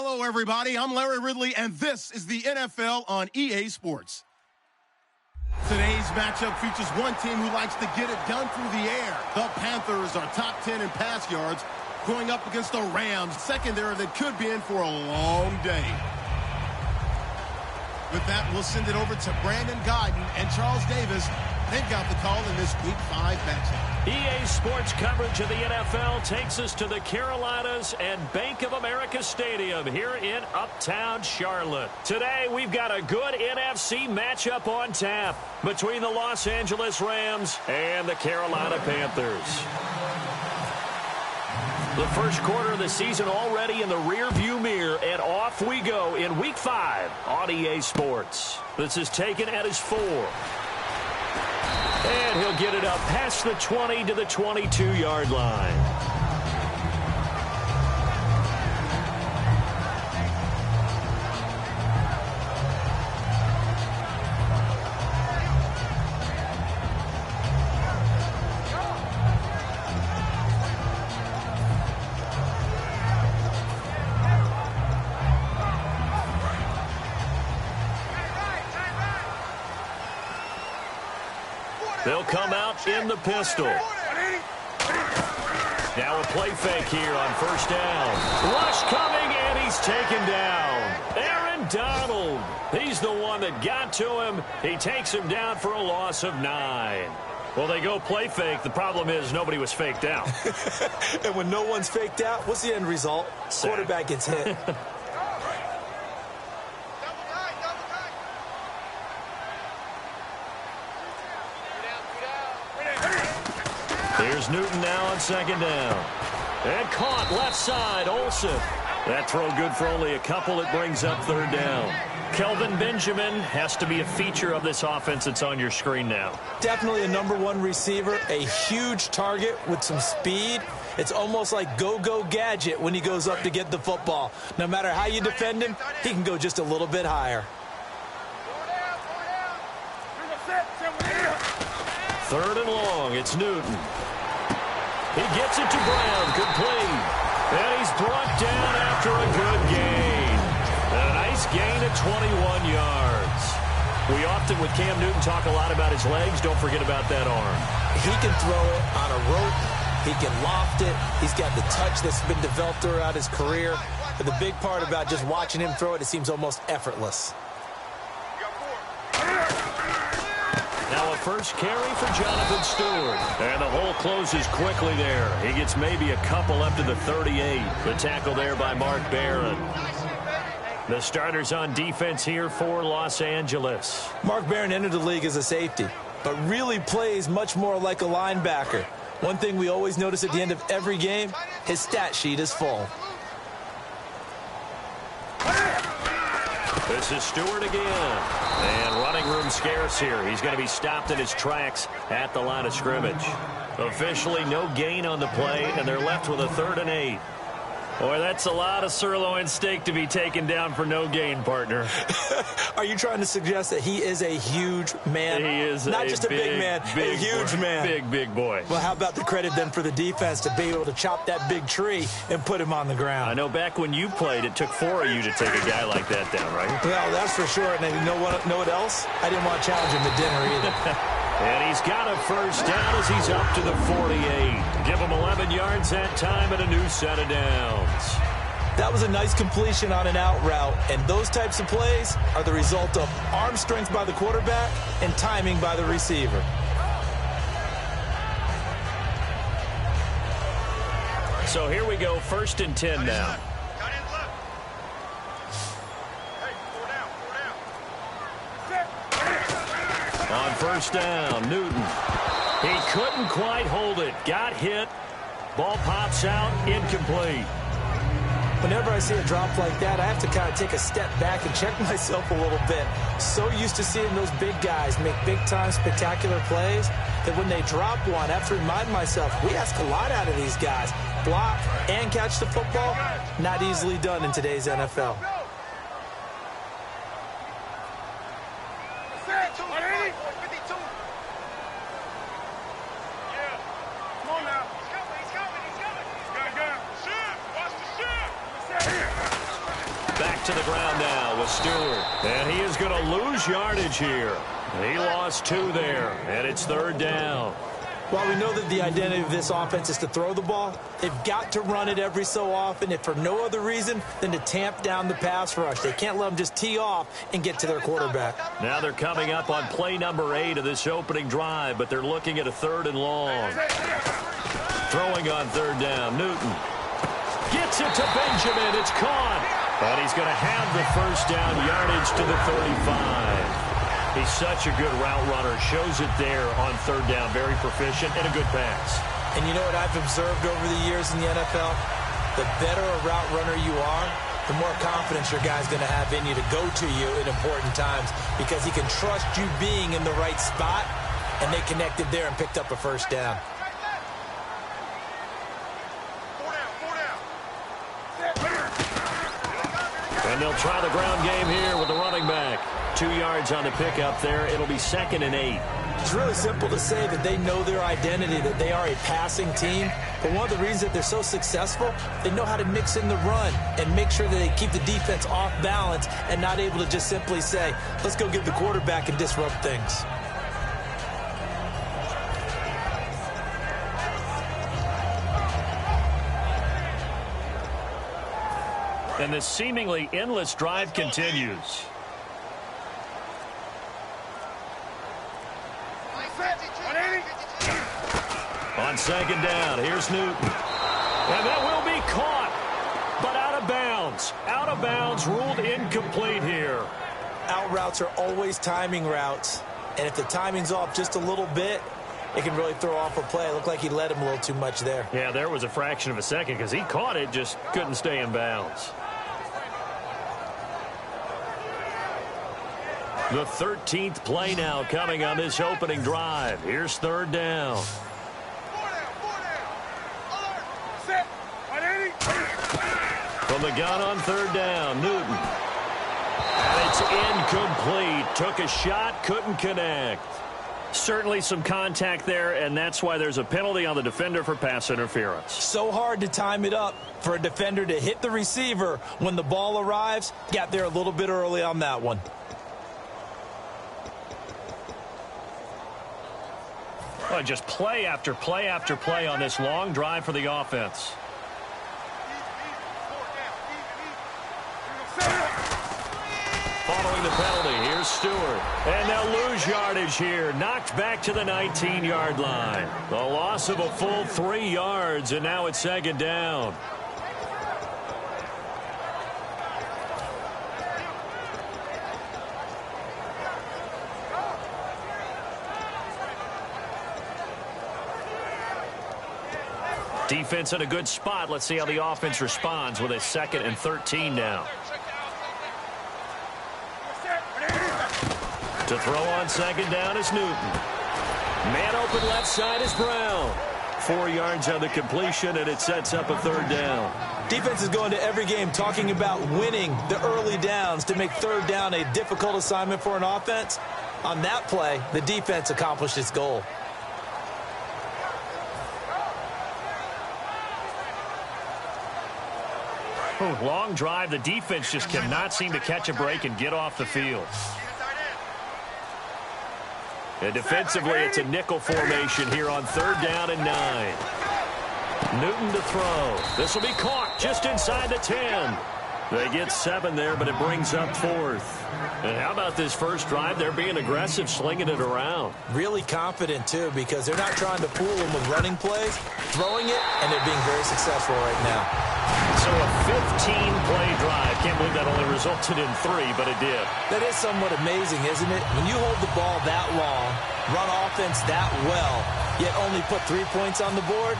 Hello, everybody. I'm Larry Ridley, and this is the NFL on EA Sports. Today's matchup features one team who likes to get it done through the air. The Panthers are top 10 in pass yards, going up against the Rams secondary that could be in for a long day. With that, we'll send it over to Brandon Guyton and Charles Davis. They've got the call in this Week 5 matchup. EA Sports coverage of the NFL takes us to the Carolinas and Bank of America Stadium here in Uptown Charlotte. Today, we've got a good NFC matchup on tap between the Los Angeles Rams and the Carolina Panthers. The first quarter of the season already in the rear-view mirror, and off we go in Week 5 on EA Sports. This is taken at his 4. And he'll get it up past the 20 to the 22-yard line. They'll come out in the pistol. Now a play fake here on first down. Rush coming, and he's taken down. Aaron Donald. He's the one that got to him. He takes him down for a loss of 9. Well, they go play fake. The problem is nobody was faked out. And when no one's faked out, what's the end result? Sack. Quarterback gets hit. Here's Newton now on second down. And caught left side, Olsen. That throw good for only a couple. It brings up third down. Kelvin Benjamin has to be a feature of this offense that's on your screen now. Definitely a #1 receiver, a huge target with some speed. It's almost like go-go gadget when he goes up to get the football. No matter how you defend him, he can go just a little bit higher. Third and long, it's Newton. He gets it to Brown, good play. And he's brought down after a good gain. A nice gain of 21 yards. We often, with Cam Newton, talk a lot about his legs. Don't forget about that arm. He can throw it on a rope. He can loft it. He's got the touch that's been developed throughout his career. But the big part about just watching him throw it, it seems almost effortless. Now a first carry for Jonathan Stewart. And the hole closes quickly there. He gets maybe a couple up to the 38. The tackle there by Mark Barron. The starters on defense here for Los Angeles. Mark Barron entered the league as a safety, but really plays much more like a linebacker. One thing we always notice at the end of every game, his stat sheet is full. This is Stewart again. And running room scarce here. He's going to be stopped in his tracks at the line of scrimmage. Officially no gain on the play, and they're left with a 3rd and 8. Boy, that's a lot of sirloin steak to be taken down for no gain, partner. Are you trying to suggest that he is a huge man? He is not just a big man, a huge boy. man. Big boy. Well, how about the credit then for the defense to be able to chop that big tree and put him on the ground? I know back when you played, it took 4 of you to take a guy like that down, right? Well, that's for sure. And you know what else? I didn't want to challenge him to dinner either. And he's got a first down as he's up to the 48. Give him 11 yards that time and a new set of downs. That was a nice completion on an out route, and those types of plays are the result of arm strength by the quarterback and timing by the receiver. So here we go, 1st and 10 now. On first down, Newton. He couldn't quite hold it. Got hit. Ball pops out, incomplete. Whenever I see a drop like that, I have to kind of take a step back and check myself a little bit. So used to seeing those big guys make big-time spectacular plays that when they drop one, I have to remind myself, we ask a lot out of these guys. Block and catch the football, not easily done in today's NFL. Back to the ground now with Stewart. And he is going to lose yardage here. He lost 2 there, and it's 3rd down. While we know that the identity of this offense is to throw the ball, they've got to run it every so often, if for no other reason than to tamp down the pass rush. They can't let them just tee off and get to their quarterback. Now they're coming up on play number 8 of this opening drive, but they're looking at a 3rd and long. Throwing on 3rd down, Newton. Gets it to Benjamin. It's caught. And he's going to have the first down yardage to the 35. He's such a good route runner. Shows it there on 3rd down. Very proficient and a good pass. And you know what I've observed over the years in the NFL? The better a route runner you are, the more confidence your guy's going to have in you to go to you in important times because he can trust you being in the right spot, and they connected there and picked up a first down. And they'll try the ground game here with the running back. 2 yards on the pickup there. It'll be 2nd and 8. It's really simple to say that they know their identity, that they are a passing team. But one of the reasons that they're so successful, they know how to mix in the run and make sure that they keep the defense off balance and not able to just simply say, let's go get the quarterback and disrupt things. And the seemingly endless drive continues. On 2nd down, here's Newton. And that will be caught, but out of bounds. Out of bounds, ruled incomplete here. Out routes are always timing routes. And if the timing's off just a little bit, it can really throw off a play. It looked like he led him a little too much there. Yeah, there was a fraction of a second because he caught it, just couldn't stay in bounds. The 13th play now coming on this opening drive. Here's 3rd down. From the gun on 3rd down, Newton. And it's incomplete. Took a shot, couldn't connect. Certainly some contact there, and that's why there's a penalty on the defender for pass interference. So hard to time it up for a defender to hit the receiver when the ball arrives. Got there a little bit early on that one. Well, just play after play after play on this long drive for the offense. Following the penalty, here's Stewart. And they'll lose yardage here. Knocked back to the 19-yard line. The loss of a full 3 yards, and now it's 2nd down. Defense in a good spot. Let's see how the offense responds with a 2nd and 13 now. To throw on 2nd down is Newton. Man open left side is Brown. 4 yards on the completion, and it sets up a 3rd down. Defense is going to every game talking about winning the early downs to make 3rd down a difficult assignment for an offense. On that play, the defense accomplished its goal. Long drive. The defense just cannot seem to catch a break and get off the field. And defensively, it's a nickel formation here on 3rd down and 9. Newton to throw. This will be caught just inside the 10. They get 7 there, but it brings up 4th. And how about this first drive? They're being aggressive, slinging it around. Really confident, too, because they're not trying to fool them with running plays, throwing it, and they're being very successful right now. So a 15-play drive. Can't believe that only resulted in 3, but it did. That is somewhat amazing, isn't it? When you hold the ball that long, run offense that well, yet only put 3 points on the board,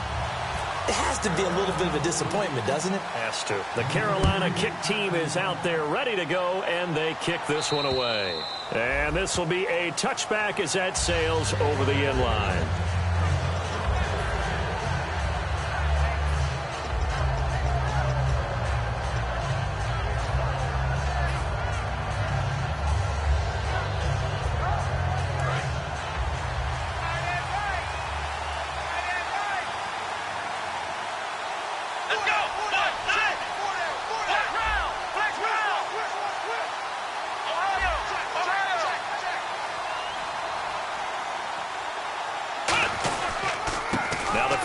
it has to be a little bit of a disappointment, doesn't it? Has to. The Carolina kick team is out there ready to go, and they kick this one away. And this will be a touchback as that sails over the end line.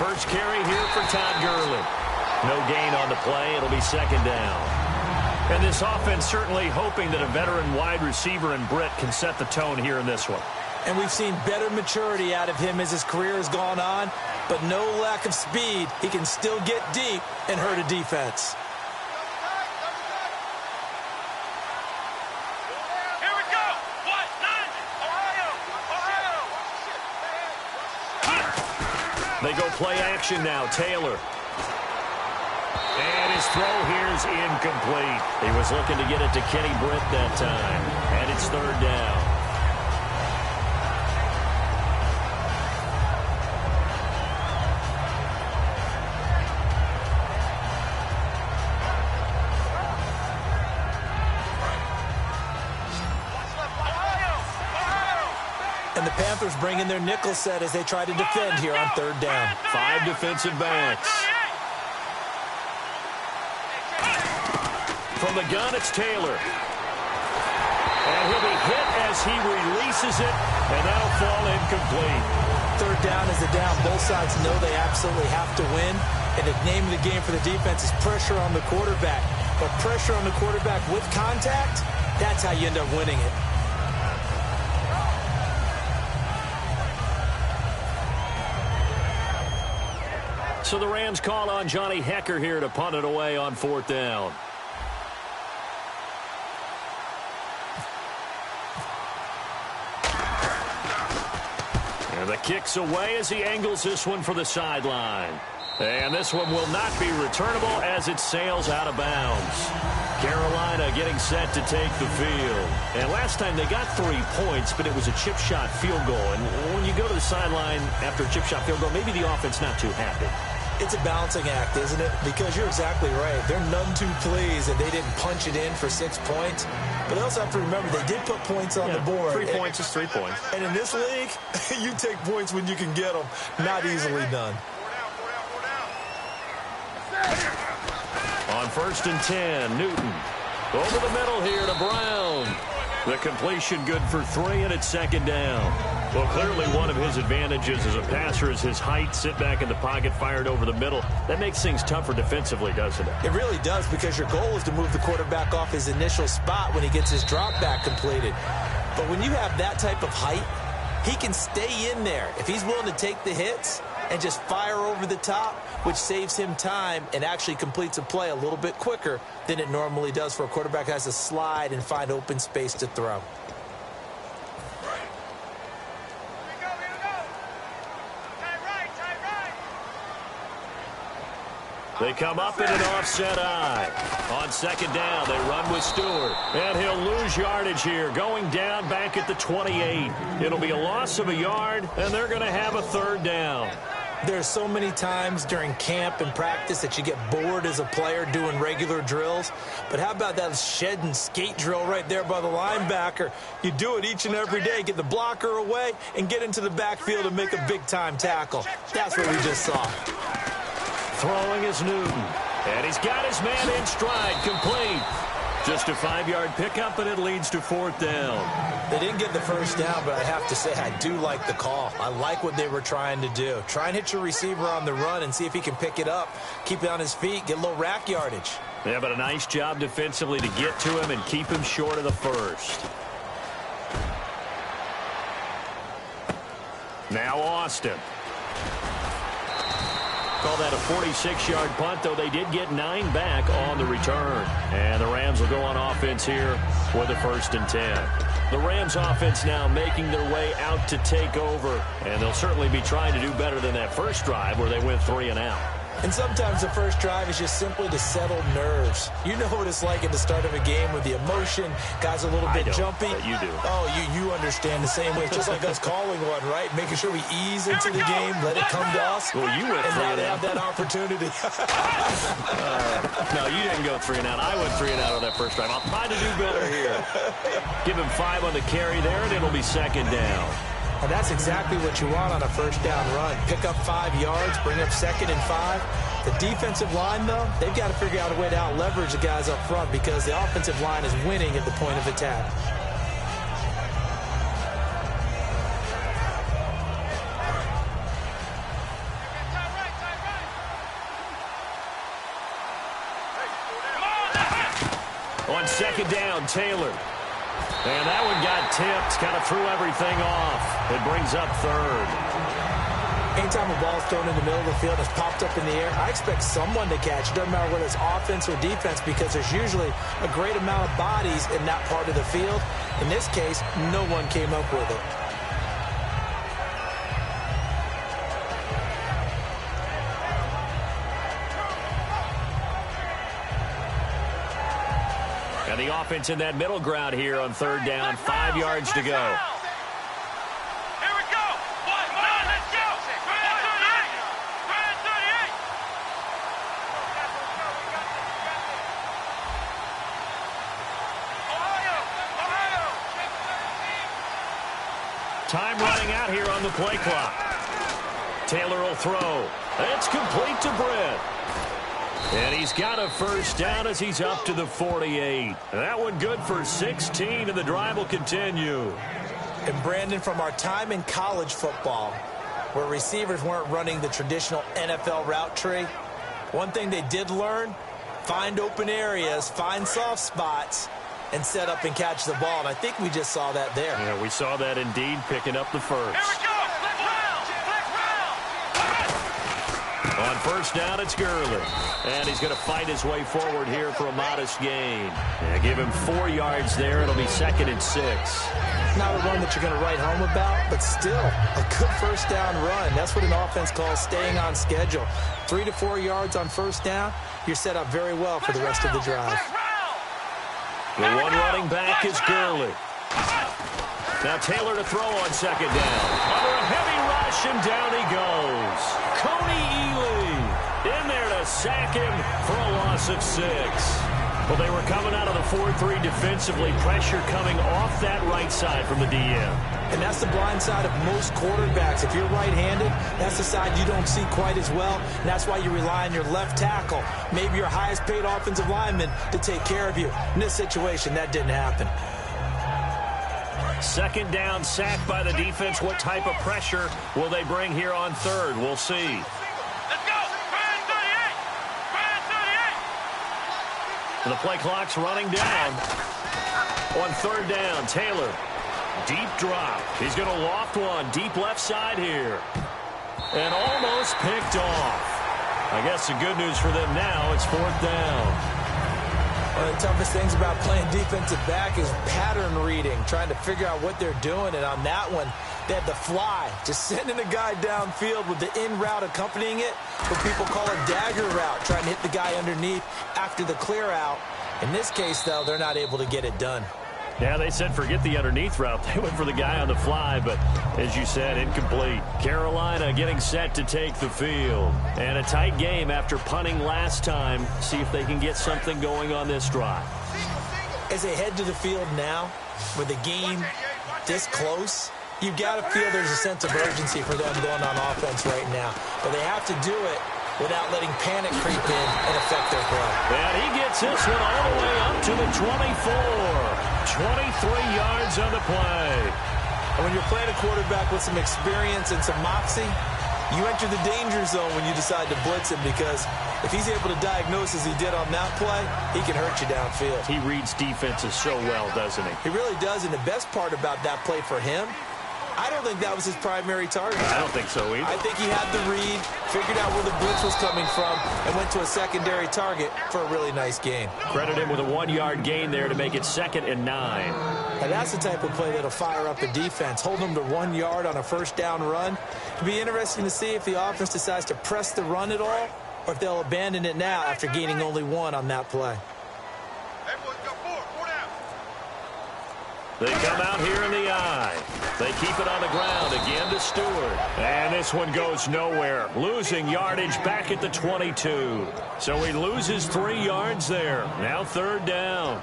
First carry here for Todd Gurley. No gain on the play. It'll be second down. And this offense certainly hoping that a veteran wide receiver in Britt can set the tone here in this one. And we've seen better maturity out of him as his career has gone on, but no lack of speed. He can still get deep and hurt a defense. Here we go. What? 9. Ohio. They go play action now. Taylor. And his throw here is incomplete. He was looking to get it to Kenny Britt that time. And it's third down. And the Panthers bring in their nickel set as they try to defend here on third down. 5 defensive backs. From the gun, it's Taylor. And he'll be hit as he releases it, and that'll fall incomplete. Third down is a down. Both sides know they absolutely have to win. And the name of the game for the defense is pressure on the quarterback. But pressure on the quarterback with contact, that's how you end up winning it. So the Rams call on Johnny Hecker here to punt it away on fourth down. And the kick's away as he angles this one for the sideline. And this one will not be returnable as it sails out of bounds. Carolina getting set to take the field. And last time they got 3 points, but it was a chip shot field goal. And when you go to the sideline after a chip shot field goal, maybe the offense not too happy. It's a balancing act, isn't it? Because you're exactly right. They're none too pleased that they didn't punch it in for 6 points. But they also have to remember they did put points on the board. 3 points is 3 points. And in this league, you take points when you can get them. Not easily done. On 1st and 10, Newton. Over the middle here to Brown. The completion good for 3, and it's second down. Well, clearly one of his advantages as a passer is his height. Sit back in the pocket, fired over the middle. That makes things tougher defensively, doesn't it? It really does, because your goal is to move the quarterback off his initial spot when he gets his drop back completed. But when you have that type of height, he can stay in there. If he's willing to take the hits and just fire over the top, which saves him time and actually completes a play a little bit quicker than it normally does for a quarterback who has to slide and find open space to throw. They come up in an offset eye. On second down, they run with Stewart. And he'll lose yardage here, going down back at the 28. It'll be a loss of a yard, and they're going to have a third down. There's so many times during camp and practice that you get bored as a player doing regular drills. But how about that shed and skate drill right there by the linebacker? You do it each and every day. Get the blocker away and get into the backfield and make a big-time tackle. That's what we just saw. Throwing is Newton. And he's got his man in stride, complete. Just a 5-yard pickup, and it leads to fourth down. They didn't get the first down, but I have to say I do like the call. I like what they were trying to do. Try and hit your receiver on the run and see if he can pick it up, keep it on his feet, get a little rack yardage. Yeah, but a nice job defensively to get to him and keep him short of the first. Now Austin. Call that a 46-yard punt, though they did get 9 back on the return. And the Rams will go on offense here with a 1st and 10. The Rams offense now making their way out to take over. And they'll certainly be trying to do better than that first drive where they went 3 and out. And sometimes the first drive is just simply to settle nerves. You know what it's like at the start of a game with the emotion. Guys a little bit jumpy. But you do. Oh, you understand the same way. It's just like us calling one, right? Making sure we ease into the game, let it come to us. Well, you went 3 and now and they out. have that opportunity. No, you didn't go 3 and out. I went 3 and out on that first drive. I'll try to do better here. Give him 5 on the carry there, and it'll be second down. And that's exactly what you want on a first down run. Pick up 5 yards, bring up 2nd and 5. The defensive line, though, they've got to figure out a way to out-leverage the guys up front because the offensive line is winning at the point of attack. On second down, Taylor. And that one got tipped, kind of threw everything off. It brings up third. Anytime a ball is thrown in the middle of the field and it's popped up in the air, I expect someone to catch. It doesn't matter whether it's offense or defense because there's usually a great amount of bodies in that part of the field. In this case, no one came up with it. And the offense in that middle ground here on third down, 5 yards to go. Here we go. Let's go. 38. Time running out here on the play clock. Taylor will throw. It's complete to Britt. And he's got a first down as he's up to the 48. That one good for 16, and the drive will continue. And Brandon, from our time in college football, where receivers weren't running the traditional NFL route tree, one thing they did learn, find open areas, find soft spots, and set up and catch the ball. And I think we just saw that there. Yeah, we saw that indeed, picking up the first. Here we go. On first down, it's Gurley. And he's going to fight his way forward here for a modest gain. Yeah, give him 4 yards there. It'll be 2nd and 6. Not a run that you're going to write home about, but still a good first down run. That's what an offense calls staying on schedule. 3 to 4 yards on first down, you're set up very well for the rest of the drive. The one running back is Gurley. Now Taylor to throw on second down. Under a heavy rush, and down he goes. Coney Ely in there to sack him for a loss of 6. Well, they were coming out of the 4-3 defensively. Pressure coming off that right side from the DM. And that's the blind side of most quarterbacks. If you're right-handed, that's the side you don't see quite as well. And that's why you rely on your left tackle, maybe your highest-paid offensive lineman, to take care of you. In this situation, that didn't happen. Second down, sack by the defense. What type of pressure will they bring here on third? We'll see. Let's go. 38. The play clock's running down. On third down, Taylor. Deep drop. He's going to loft one. Deep left side here. And almost picked off. I guess the good news for them now, it's 4th down. One of the toughest things about playing defensive back is pattern reading, trying to figure out what they're doing. And on that one, they had the fly, just sending a guy downfield with the in route accompanying it, what people call a dagger route, trying to hit the guy underneath after the clear out. In this case, though, they're not able to get it done. Yeah, they said forget the underneath route. They went for the guy on the fly, but as you said, incomplete. Carolina getting set to take the field. And a tight game after punting last time. See if they can get something going on this drive. As they head to the field now, with the game this close, you've got to feel there's a sense of urgency for them going on offense right now. But they have to do it without letting panic creep in and affect their play. And he gets this one all the way up to the 24. 23 yards on the play. And when you're playing a quarterback with some experience and some moxie, you enter the danger zone when you decide to blitz him, because if he's able to diagnose as he did on that play, he can hurt you downfield. He reads defenses so well, doesn't he? He really does, and the best part about that play for him, I don't think that was his primary target. I don't think so either. I think he had the read, figured out where the blitz was coming from, and went to a secondary target for a really nice gain. Credit him with a 1-yard gain there to make it 2nd and 9. Now that's the type of play that'll fire up a defense. Hold them to 1 yard on a first down run. It'll be interesting to see if the offense decides to press the run at all, or if they'll abandon it now after gaining only 1 on that play. They come out here in the eye. They keep it on the ground again to Stewart. And this one goes nowhere. Losing yardage back at the 22. So he loses 3 yards there. Now 3rd down.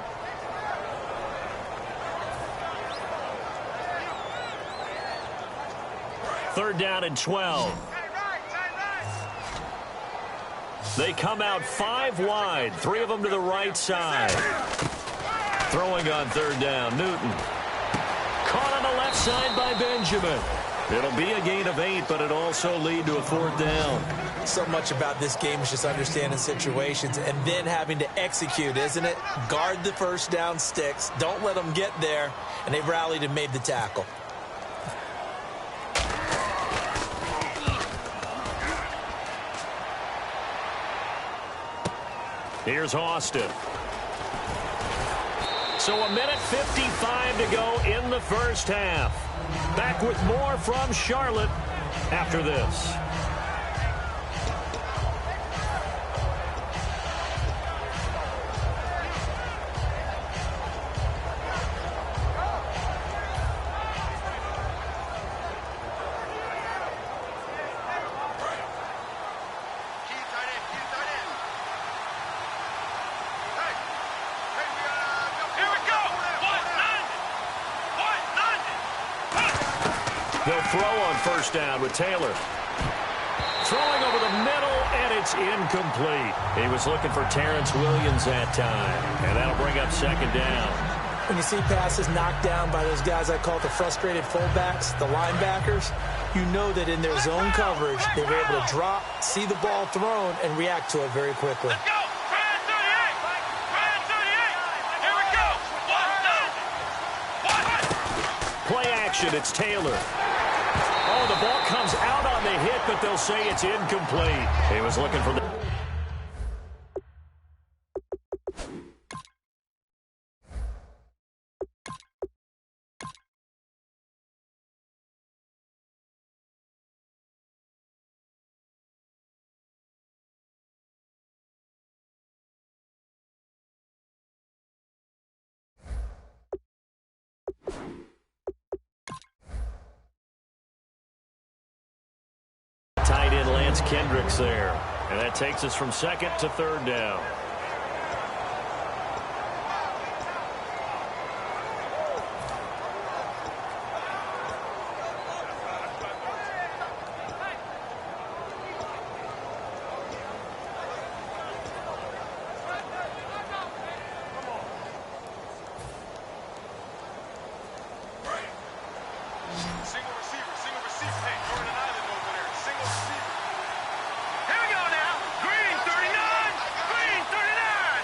Third down and 12. They come out 5 wide. 3 of them to the right side. Throwing on 3rd down, Newton. Caught on the left side by Benjamin. It'll be a gain of 8, but it also lead to a 4th down. So much about this game is just understanding situations and then having to execute, isn't it? Guard the first down sticks. Don't let them get there. And they've rallied and made the tackle. Here's Austin. So a minute 55 to go in the first half. Back with more from Charlotte after this. They'll throw on first down with Taylor. Throwing over the middle, and it's incomplete. He was looking for Terrence Williams that time, and that'll bring up 2nd down. When you see passes knocked down by those guys I call the frustrated fullbacks, the linebackers, you know that in their zone coverage, they were able to drop, see the ball thrown, and react to it very quickly. Let's go! Brand 38! Brand 38! Here we go! Play action, it's Taylor. Oh, the ball comes out on the hit, but they'll say it's incomplete. He was looking for the... Tight end Lance Kendricks there. And that takes us from 2nd to 3rd down. Single receiver. Hey, Jordan Island over there. Single receiver. Here we go now. Green 39. Green 39.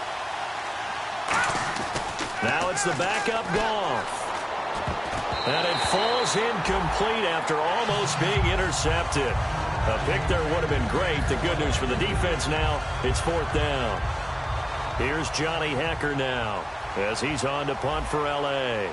Now it's the backup Goff. And it falls incomplete after almost being intercepted. A pick there would have been great. The good news for the defense now, it's 4th down. Here's Johnny Hecker now as he's on to punt for L.A.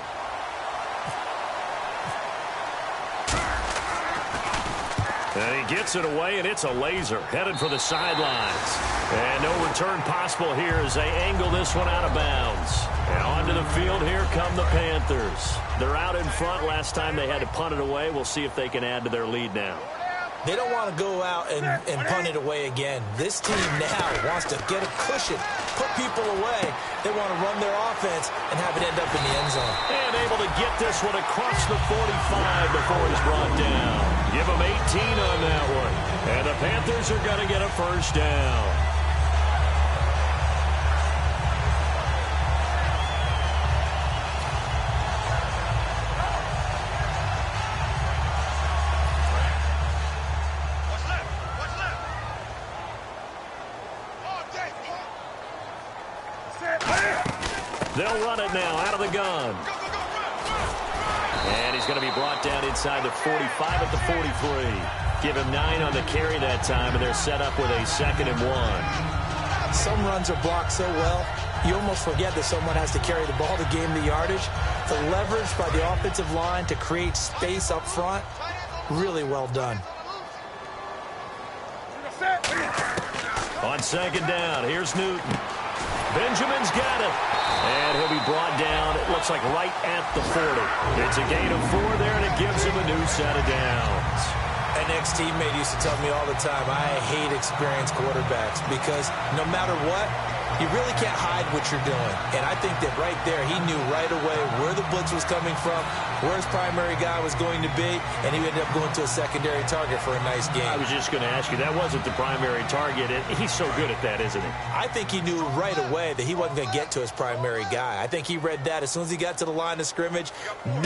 And he gets it away, and it's a laser headed for the sidelines. And no return possible here as they angle this one out of bounds. And onto the field, here come the Panthers. They're out in front. Last time they had to punt it away. We'll see if they can add to their lead now. They don't want to go out and punt it away again. This team now wants to get a cushion, put people away. They want to run their offense and have it end up in the end zone. And able to get this one across the 45 before he's brought down. Give him 18 on that one. And the Panthers are going to get a first down. They'll run it now out of the gun. And he's going to be brought down inside the 45 at the 43. Give him 9 on the carry that time, and they're set up with a 2nd and 1. Some runs are blocked so well, you almost forget that someone has to carry the ball to gain the yardage. The leverage by the offensive line to create space up front, really well done. On 2nd down, here's Newton. Benjamin's got it. And he'll be brought down, it looks like right at the 40. It's a gain of 4 there, and it gives him a new set of downs. An ex-teammate used to tell me all the time, I hate experienced quarterbacks because no matter what, You really can't hide what you're doing. And I think that right there, he knew right away where the blitz was coming from, where his primary guy was going to be, and he ended up going to a secondary target for a nice game. I was just going to ask you, that wasn't the primary target. He's so good at that, isn't he? I think he knew right away that he wasn't going to get to his primary guy. I think he read that as soon as he got to the line of scrimmage,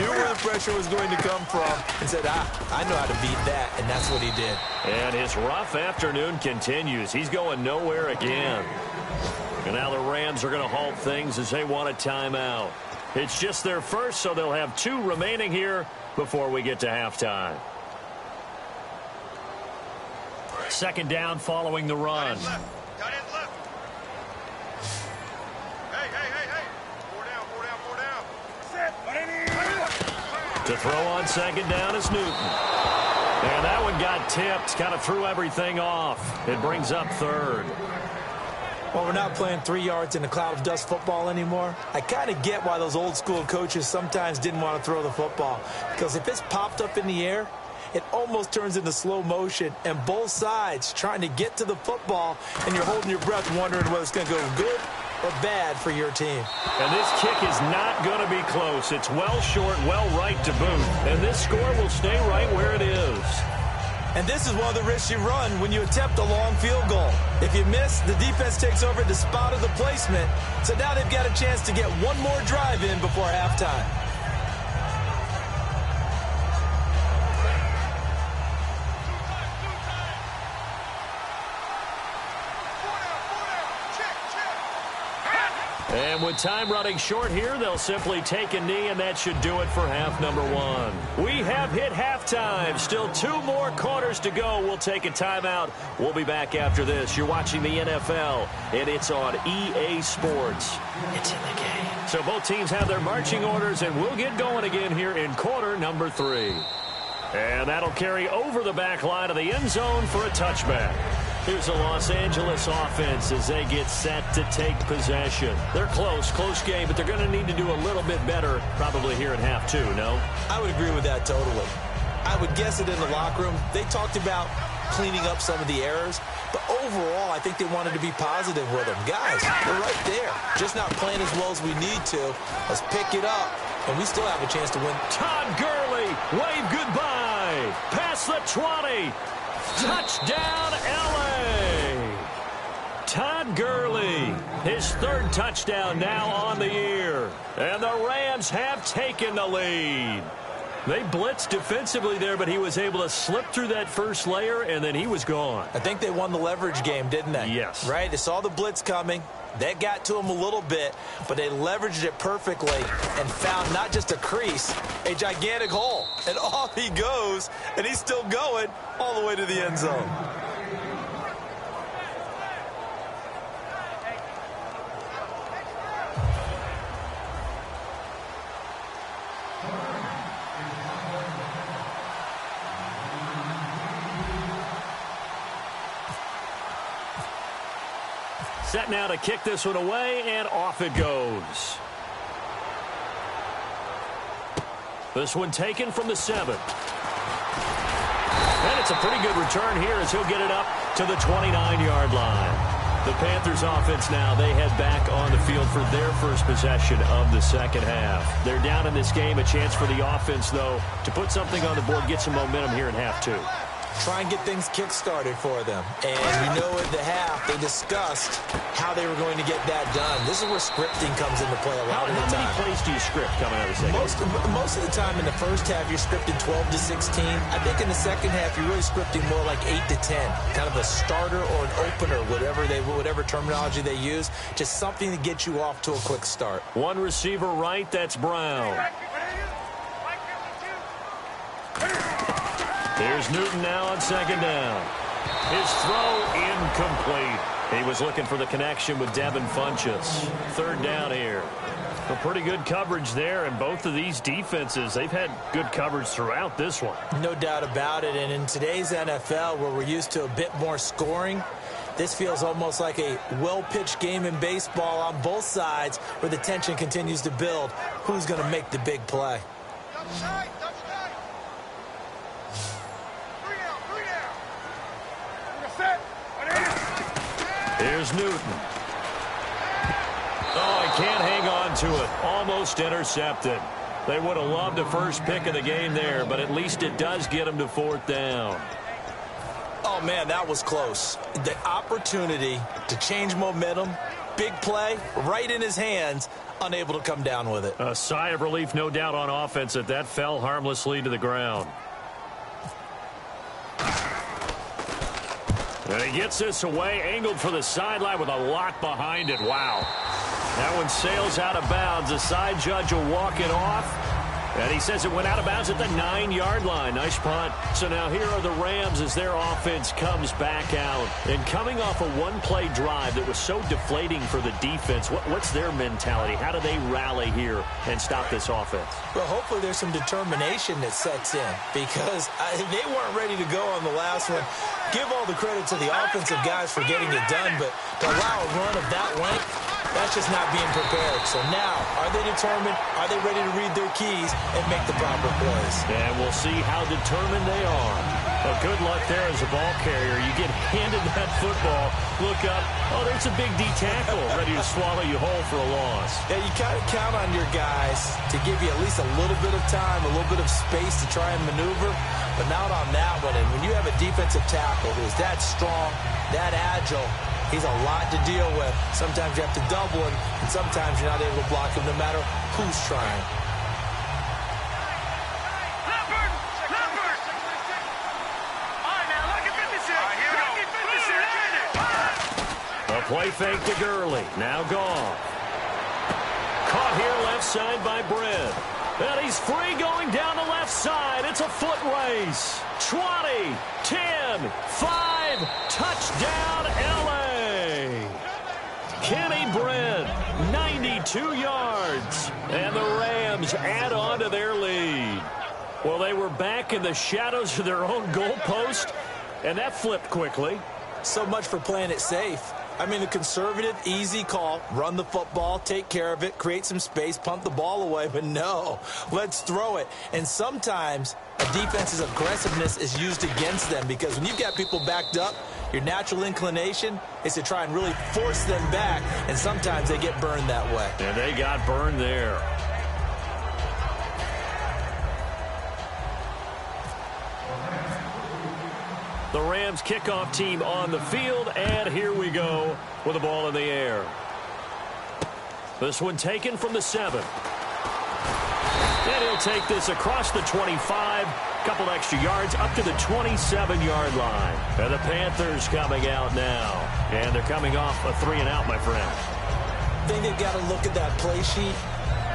knew where the pressure was going to come from, and said, I know how to beat that, and that's what he did. And his rough afternoon continues. He's going nowhere again. And now the Rams are going to halt things as they want a timeout. It's just their first, so they'll have 2 remaining here before we get to halftime. Second down following the run. Tight end left. Hey. 4 down. To throw on second down is Newton. And that one got tipped, kind of threw everything off. It brings up third. Well, we're not playing 3 yards in a cloud of dust football anymore. I kind of get why those old school coaches sometimes didn't want to throw the football. Because if it's popped up in the air, it almost turns into slow motion. And both sides trying to get to the football, and you're holding your breath wondering whether it's going to go good or bad for your team. And this kick is not going to be close. It's well short, well right to boot. And this score will stay right where it is. And this is one of the risks you run when you attempt a long field goal. If you miss, the defense takes over the spot of the placement. So now they've got a chance to get one more drive in before halftime. And with time running short here, they'll simply take a knee, and that should do it for half number 1. We have hit halftime. Still 2 more quarters to go. We'll take a timeout. We'll be back after this. You're watching the NFL, and it's on EA Sports. It's in the game. So both teams have their marching orders, and we'll get going again here in quarter number 3. And that'll carry over the back line of the end zone for a touchback. Here's the Los Angeles offense as they get set to take possession. They're close game, but they're going to need to do a little bit better probably here in half 2, no? I would agree with that totally. I would guess it in the locker room. They talked about cleaning up some of the errors, but overall, I think they wanted to be positive with them. Guys, we're right there. Just not playing as well as we need to. Let's pick it up, and we still have a chance to win. Todd Gurley, wave goodbye. Past the 20. Touchdown, L.A. Todd Gurley, his 3rd touchdown now on the year. And the Rams have taken the lead. They blitzed defensively there, but he was able to slip through that first layer, and then he was gone. I think they won the leverage game, didn't they? Yes. Right? They saw the blitz coming. That got to him a little bit, but they leveraged it perfectly and found not just a crease, a gigantic hole. And off he goes, and he's still going all the way to the end zone. Set now to kick this one away, and off it goes. This one taken from the 7. And it's a pretty good return here as he'll get it up to the 29-yard line. The Panthers offense now, they head back on the field for their first possession of the second half. They're down in this game. A chance for the offense, though, to put something on the board, get some momentum here in half 2. Try and get things kick-started for them. And you know at the half, they discussed how they were going to get that done. This is where scripting comes into play a lot of the time. How many plays do you script coming out of the second half? Most of the time in the first half, you're scripting 12 to 16. I think in the second half, you're really scripting more like 8 to 10. Kind of a starter or an opener, whatever terminology they use. Just something to get you off to a quick start. One receiver right, that's Brown. Here's Newton now on second down. His throw incomplete. He was looking for the connection with Devin Funchess. 3rd down here. A pretty good coverage there, and both of these defenses, they've had good coverage throughout this one. No doubt about it, and in today's NFL, where we're used to a bit more scoring, this feels almost like a well-pitched game in baseball on both sides where the tension continues to build. Who's going to make the big play? Here's Newton. can't hang on to it. Almost intercepted. They would have loved the first pick of the game there, but at least it does get them to 4th down. Oh, man, that was close. The opportunity to change momentum, big play, right in his hands, unable to come down with it. A sigh of relief, no doubt, on offense that fell harmlessly to the ground. And he gets this away, angled for the sideline with a lot behind it. Wow. That one sails out of bounds. The side judge will walk it off. And he says it went out of bounds at the 9-yard line. Nice punt. So now here are the Rams as their offense comes back out. And coming off a one-play drive that was so deflating for the defense, what's their mentality? How do they rally here and stop this offense? Well, hopefully there's some determination that sets in because they weren't ready to go on the last one. Give all the credit to the offensive guys for getting it done, but to allow a run of that length, that's just not being prepared. So now, are they determined? Are they ready to read their keys and make the proper plays? And we'll see how determined they are. Well, good luck there as a ball carrier. You get handed that football, look up, oh, there's a big D tackle ready to swallow you whole for a loss. Yeah, you kind of count on your guys to give you at least a little bit of time, a little bit of space to try and maneuver, but not on that one. And when you have a defensive tackle who's that strong, that agile, he's a lot to deal with. Sometimes you have to double him, and sometimes you're not able to block him no matter who's trying. A play fake to Gurley. Now gone. Caught here left side by Brent. And he's free going down the left side. It's a foot race. 20, 10, 5, touchdown L.A. Kenny Brent, 92 yards. And the Rams add on to their lead. Well, they were back in the shadows of their own goalpost, and that flipped quickly. So much for playing it safe. I mean, a conservative, easy call, run the football, take care of it, create some space, pump the ball away, but no, let's throw it. And sometimes a defense's aggressiveness is used against them because when you've got people backed up, your natural inclination is to try and really force them back, and sometimes they get burned that way. And they got burned there. The Rams kickoff team on the field, and here we go with the ball in the air. This one taken from the 7. And he'll take this across the 25, couple extra yards up to the 27-yard line. And the Panthers coming out now. And they're coming off a 3-and-out, my friend. I think they've got to look at that play sheet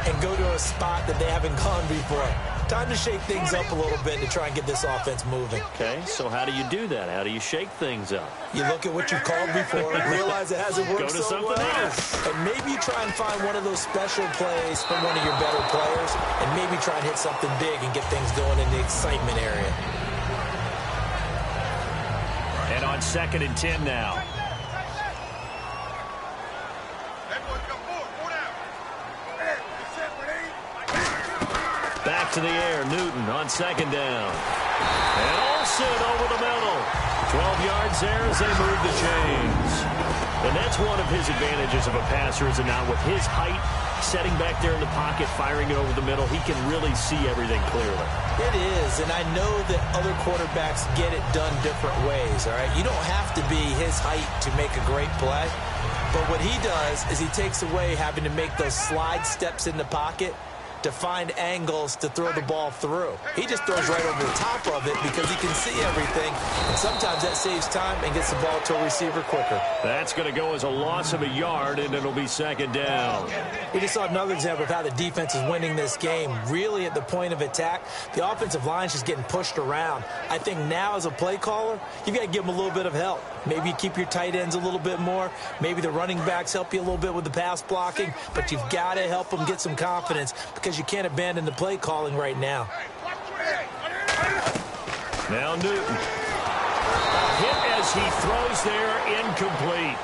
and go to a spot that they haven't gone before. Time to shake things up a little bit to try and get this offense moving. Okay, so how do you do that? How do you shake things up? You look at what you called before, realize it hasn't worked Go to so something well. else. And maybe you try and find one of those special plays from one of your better players, and maybe try and hit something big and get things going in the excitement area. And on 2nd and 10 now. Back to the air, Newton on 2nd down. And Olsen over the middle. 12 yards there as they move the chains. And that's one of his advantages of a passer, is it not? With his height, setting back there in the pocket, firing it over the middle, he can really see everything clearly. It is, and I know that other quarterbacks get it done different ways, all right? You don't have to be his height to make a great play. But what he does is he takes away having to make those slide steps in the pocket to find angles to throw the ball through. He just throws right over the top of it because he can see everything, and sometimes that saves time and gets the ball to a receiver quicker. That's going to go as a loss of a yard, and it'll be 2nd down. We just saw another example of how the defense is winning this game. Really at the point of attack, the offensive line is just getting pushed around. I think now as a play caller, you've got to give them a little bit of help. Maybe you keep your tight ends a little bit more. Maybe the running backs help you a little bit with the pass blocking, but you've got to help them get some confidence because you can't abandon the play calling right now. Now Newton. A hit as he throws there, incomplete.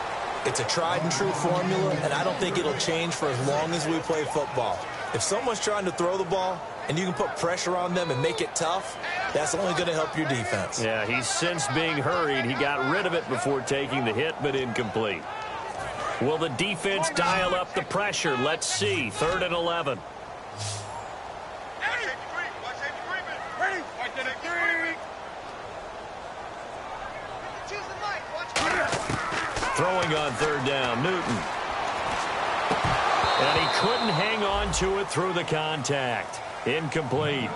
It's a tried and true formula, and I don't think it'll change for as long as we play football. If someone's trying to throw the ball and you can put pressure on them and make it tough, that's only going to help your defense. Yeah, he's since being hurried. He got rid of it before taking the hit, but incomplete. Will the defense dial up the pressure? Let's see. 3rd and 11. Throwing on 3rd down, Newton. And he couldn't hang on to it through the contact. Incomplete.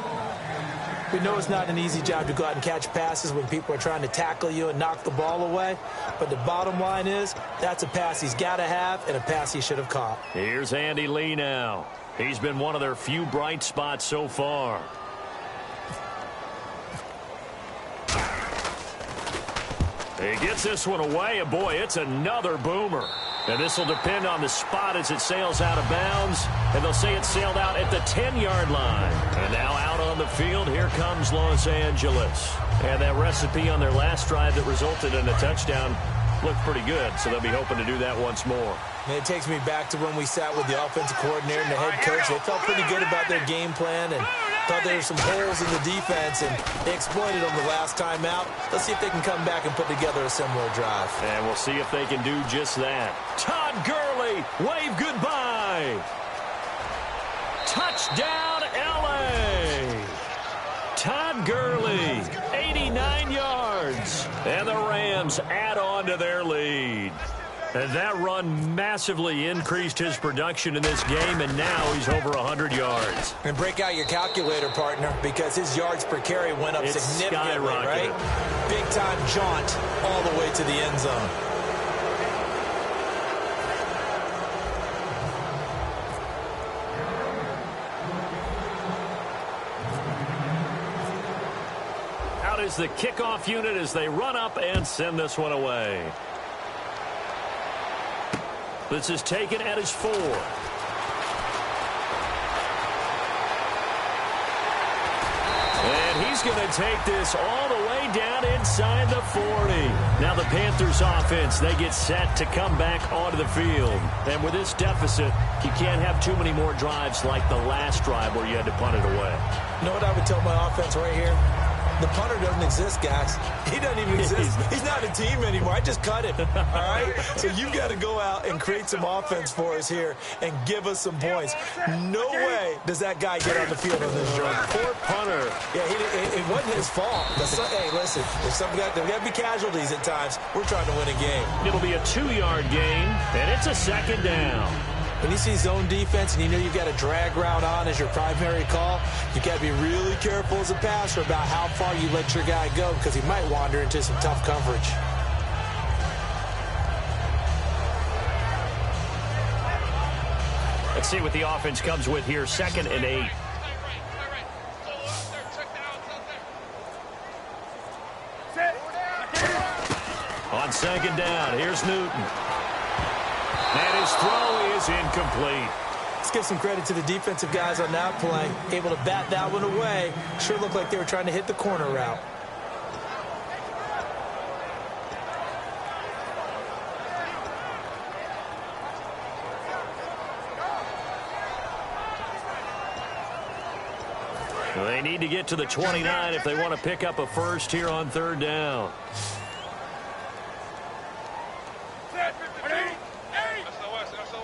We know it's not an easy job to go out and catch passes when people are trying to tackle you and knock the ball away. But the bottom line is, that's a pass he's got to have and a pass he should have caught. Here's Andy Lee now. He's been one of their few bright spots so far. He gets this one away, and boy, it's another boomer. And this will depend on the spot as it sails out of bounds. And they'll say it sailed out at the 10-yard line. And now out on the field, here comes Los Angeles. And that recipe on their last drive that resulted in a touchdown looked pretty good. So they'll be hoping to do that once more. And it takes me back to when we sat with the offensive coordinator and the head coach. They felt pretty good about their game plan and thought there were some holes in the defense, and they exploited them the last time out. Let's see if they can come back and put together a similar drive. And we'll see if they can do just that. Todd Gurley, wave goodbye. Touchdown, L.A. Todd Gurley, 89 yards. And the Rams add on to their lead. And that run massively increased his production in this game, and now he's over 100 yards. And break out your calculator, partner, because his yards per carry went up significantly, right? Big-time jaunt all the way to the end zone. Out is the kickoff unit as they run up and send this one away. This is taken at his 4. And he's going to take this all the way down inside the 40. Now the Panthers offense, they get set to come back onto the field. And with this deficit, you can't have too many more drives like the last drive where you had to punt it away. You know what I would tell my offense right here? The punter doesn't exist, guys. He doesn't even exist. He's not a team anymore. I just cut him, all right? So you've got to go out and create some offense for us here and give us some points. No way does that guy get on the field on this drive. Poor punter. Yeah, it wasn't his fault. Hey, listen, there's got to be casualties at times. We're trying to win a game. It'll be a 2-yard gain, and it's a 2nd down. When you see zone defense and you know you've got a drag route on as your primary call, you've got to be really careful as a passer about how far you let your guy go because he might wander into some tough coverage. Let's see what the offense comes with here. 2nd and 8. On 2nd down, here's Newton. And his throw is incomplete. Let's give some credit to the defensive guys on that play. Able to bat that one away. Sure looked like they were trying to hit the corner route. They need to get to the 29 if they want to pick up a first here on 3rd down.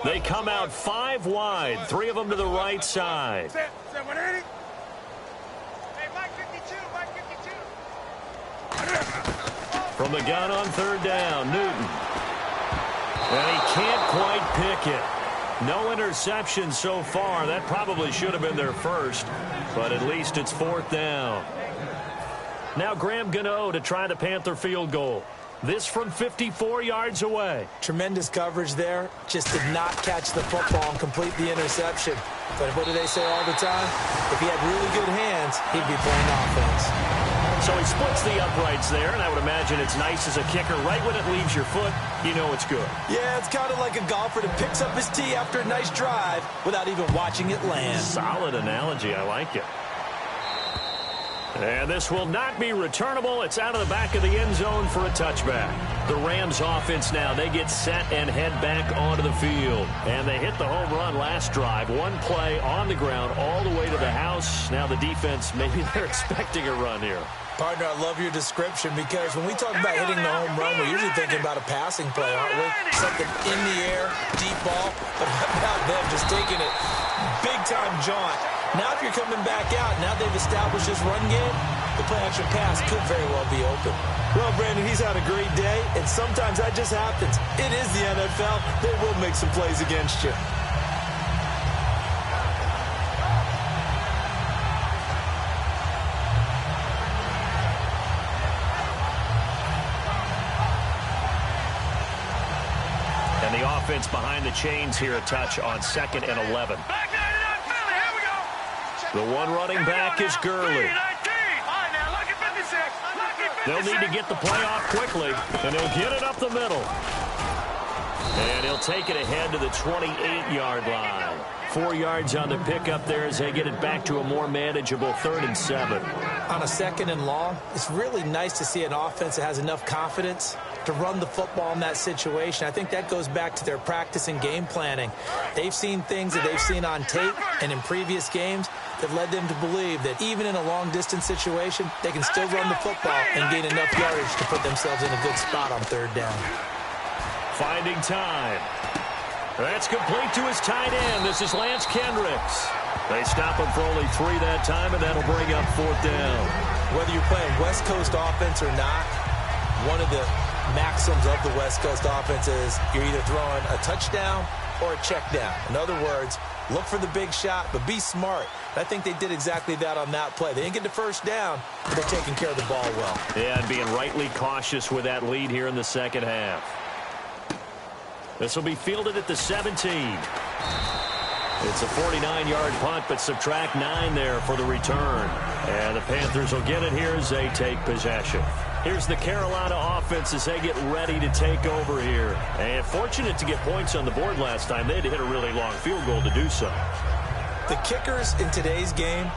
They come out 5 wide, 3 of them to the right side. From the gun on 3rd down, Newton. And he can't quite pick it. No interception so far. That probably should have been their first, but at least it's 4th down. Now Graham Gano to try the Panther field goal. This from 54 yards away. Tremendous coverage there. Just did not catch the football and complete the interception. But what do they say all the time? If he had really good hands, he'd be playing offense. So he splits the uprights there, and I would imagine it's nice as a kicker. Right when it leaves your foot, you know it's good. Yeah, it's kind of like a golfer that picks up his tee after a nice drive without even watching it land. Solid analogy. I like it. And this will not be returnable. It's out of the back of the end zone for a touchback. The Rams offense now, they get set and head back onto the field. And they hit the home run last drive. One play on the ground all the way to the house. Now the defense, maybe they're expecting a run here. Partner, I love your description because when we talk about hitting the home run, we're usually thinking about a passing play, aren't we? Something in the air, deep ball. But how about them just taking it big-time jaunt? Now if you're coming back out, now they've established this run game, the play-action pass could very well be open. Well, Brandon, he's had a great day, and sometimes that just happens. It is the NFL. They will make some plays against you. And the offense behind the chains here, a touch on 2nd and 11. Back 99, Philly, here we go. The one running back is Gurley. 19. All right, now, lucky 56. Lucky 56. They'll need to get the play off quickly, and they'll get it up the middle. And he'll take it ahead to the 28-yard line. 4 yards on the pickup there as they get it back to a more manageable 3rd and 7. On a 2nd and long, it's really nice to see an offense that has enough confidence to run the football in that situation. I think that goes back to their practice and game planning. They've seen things that they've seen on tape and in previous games that led them to believe that even in a long-distance situation, they can still run the football and gain enough yardage to put themselves in a good spot on 3rd down. Finding time. That's complete to his tight end. This is Lance Kendricks. They stop him for only 3 that time, and that'll bring up 4th down. Whether you're playing West Coast offense or not, one of the maxims of the West Coast offense is you're either throwing a touchdown or a check down. In other words, look for the big shot, but be smart. I think they did exactly that on that play. They didn't get the 1st down, but they're taking care of the ball well. Yeah, and being rightly cautious with that lead here in the 2nd half. This will be fielded at the 17. It's a 49-yard punt, but subtract 9 there for the return. And the Panthers will get it here as they take possession. Here's the Carolina offense as they get ready to take over here. And fortunate to get points on the board last time. They had to hit a really long field goal to do so. The kickers in today's game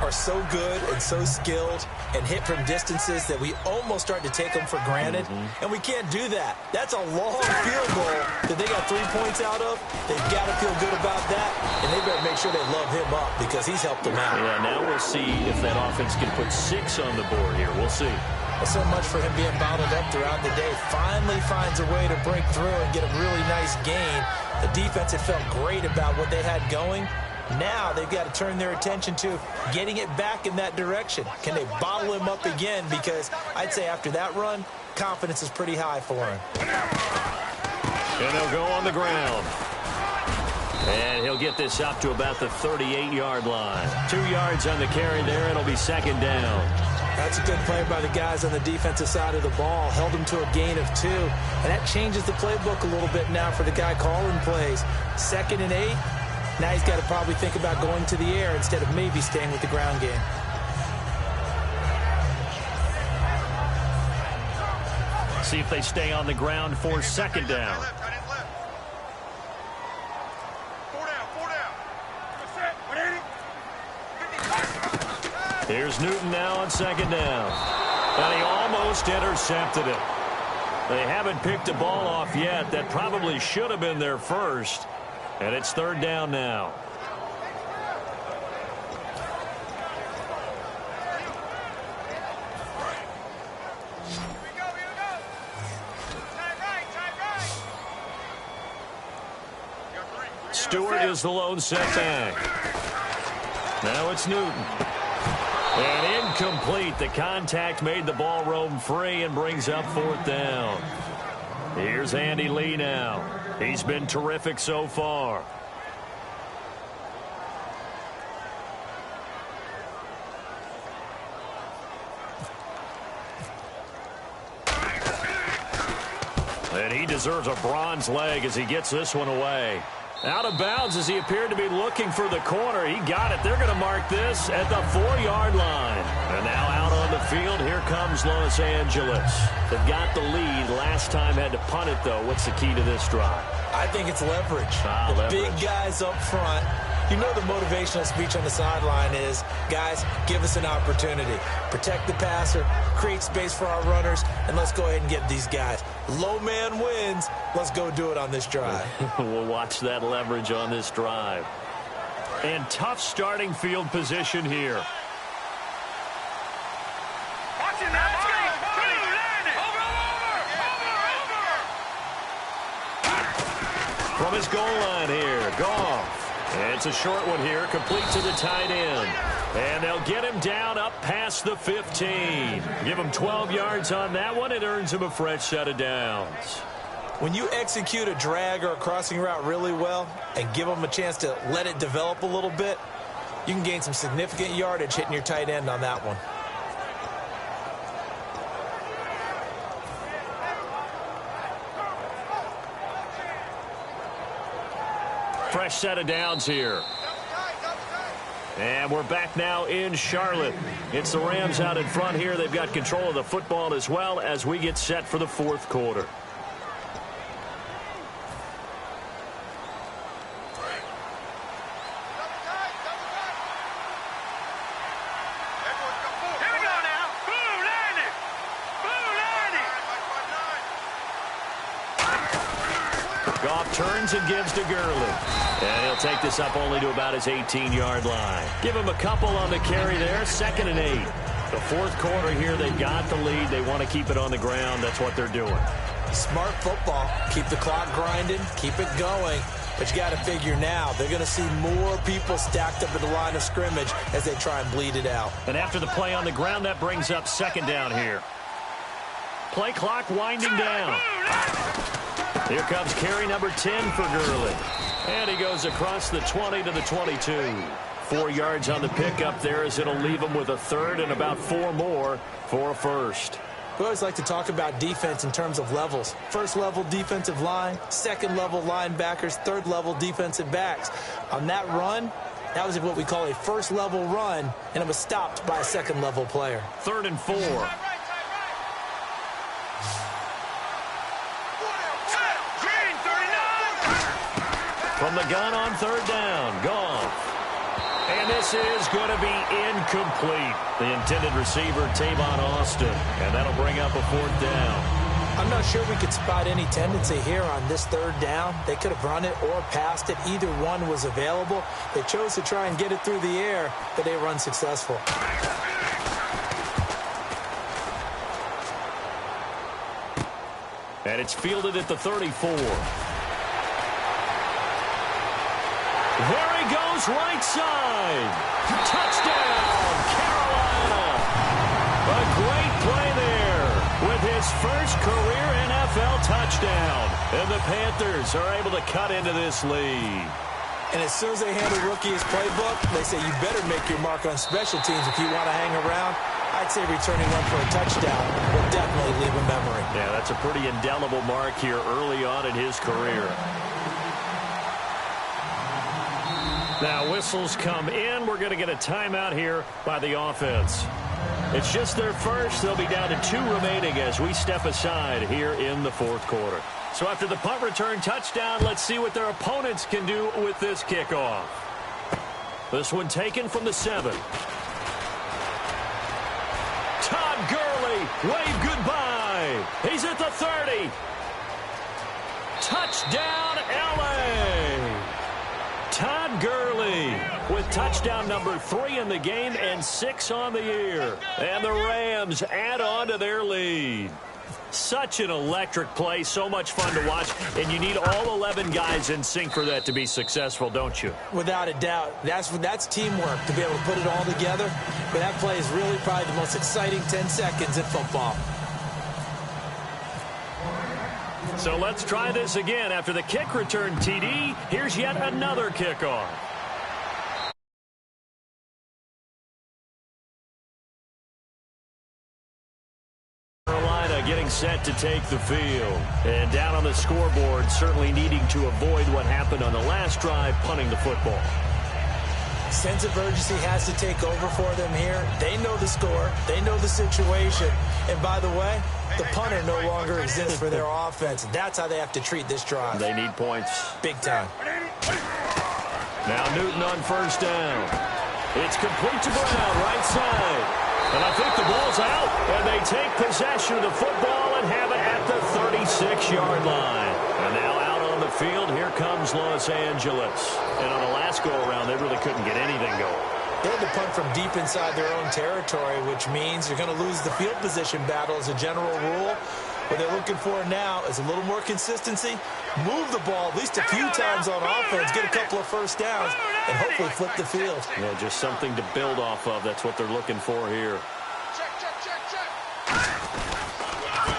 are so good and so skilled and hit from distances that we almost start to take them for granted. And we can't do that. That's a long field goal that they got 3 points out of. They've got to feel good about that, and they better make sure they love him up because he's helped them out. Yeah, now we'll see if that offense can put 6 on the board here. We'll see. Well, so much for him being bottled up throughout the day. Finally finds a way to break through and get a really nice gain. The defense had felt great about what they had going. Now they've got to turn their attention to getting it back in that direction. Can they bottle him up again? Because I'd say after that run, confidence is pretty high for him. And they'll go on the ground. And he'll get this up to about the 38-yard line. 2 yards on the carry there. It'll be 2nd down. That's a good play by the guys on the defensive side of the ball. Held him to a gain of 2. And that changes the playbook a little bit now for the guy calling plays. 2nd and 8. Now he's got to probably think about going to the air instead of maybe staying with the ground game. See if they stay on the ground for 2nd down. 4 down. Set. 180. Here's Newton now on 2nd down. And he almost intercepted it. They haven't picked a ball off yet. That probably should have been their first. And it's 3rd down now. Stewart is the lone setback. Now it's Newton. And incomplete. The contact made the ball roam free and brings up 4th down. Here's Andy Lee now. He's been terrific so far. And he deserves a bronze leg as he gets this one away. Out of bounds as he appeared to be looking for the corner. He got it. They're going to mark this at the 4-yard line. And now out on the field, here comes Los Angeles. They've got the lead. Last time had to punt it, though. What's the key to this drive? I think it's leverage. The big guys up front. You know the motivational speech on the sideline is, guys, give us an opportunity. Protect the passer, create space for our runners, and let's go ahead and get these guys. Low man wins. Let's go do it on this drive. We'll watch that leverage on this drive. And tough starting field position here. From his goal line here, Goff. And it's a short one here, complete to the tight end. And they'll get him down up past the 15. Give him 12 yards on that one. It earns him a fresh set of downs. When you execute a drag or a crossing route really well and give them a chance to let it develop a little bit, you can gain some significant yardage hitting your tight end on that one. Fresh set of downs here. And we're back now in Charlotte. It's the Rams out in front here. They've got control of the football as well as we get set for the fourth quarter. Goff turns and gives to Gurley. And he'll take this up only to about his 18-yard line. Give him a couple on the carry there. 2nd and 8. The fourth quarter here, they've got the lead. They want to keep it on the ground. That's what they're doing. Smart football. Keep the clock grinding. Keep it going. But you got to figure now, they're going to see more people stacked up at the line of scrimmage as they try and bleed it out. And after the play on the ground, that brings up 2nd down here. Play clock winding down. Here comes carry number 10 for Gurley. And he goes across the 20 to the 22. 4 yards on the pickup there as it'll leave him with a third and about 4 more for a first. We always like to talk about defense in terms of levels. First level defensive line, second level linebackers, third level defensive backs. On that run, that was what we call a first level run, and it was stopped by a second level player. 3rd and 4. From the gun on 3rd down, Goff. And this is going to be incomplete. The intended receiver, Tavon Austin. And that'll bring up a 4th down. I'm not sure we could spot any tendency here on this 3rd down. They could have run it or passed it. Either one was available. They chose to try and get it through the air, but they were unsuccessful. And it's fielded at the 34. There he goes, right side. Touchdown, Carolina. A great play there with his first career NFL touchdown. And the Panthers are able to cut into this lead. And as soon as they hand a rookie his playbook, they say you better make your mark on special teams if you want to hang around. I'd say returning one for a touchdown will definitely leave a memory. Yeah, that's a pretty indelible mark here early on in his career. Now whistles come in. We're going to get a timeout here by the offense. It's just their first. They'll be down to 2 remaining as we step aside here in the fourth quarter. So after the punt return touchdown, let's see what their opponents can do with this kickoff. This one taken from the 7. Todd Gurley, wave goodbye. He's at the 30. Touchdown, L.A. Todd Gurley with touchdown number 3 in the game and 6 on the year. And the Rams add on to their lead. Such an electric play, so much fun to watch, and you need all 11 guys in sync for that to be successful, don't you? Without a doubt. That's teamwork to be able to put it all together. But that play is really probably the most exciting 10 seconds in football. So let's try this again. After the kick return TD, here's yet another kickoff. Carolina getting set to take the field. And down on the scoreboard, certainly needing to avoid what happened on the last drive, punting the football. Sense of urgency has to take over for them here. They know the score. They know the situation. And by the way, the punter no longer exists for their offense. That's how they have to treat this drive. They need points. Big time. Now Newton on 1st down. It's complete to Brown, right side. And I think the ball's out. And they take possession of the football and have it at the 36-yard line. And now out on the field, here comes Los Angeles. And on the last go-around, they really couldn't get anything going. They had to punt from deep inside their own territory, which means you're going to lose the field position battle as a general rule. What they're looking for now is a little more consistency, move the ball at least a few times on offense, get a couple of first downs, and hopefully flip the field. Yeah, just something to build off of. That's what they're looking for here.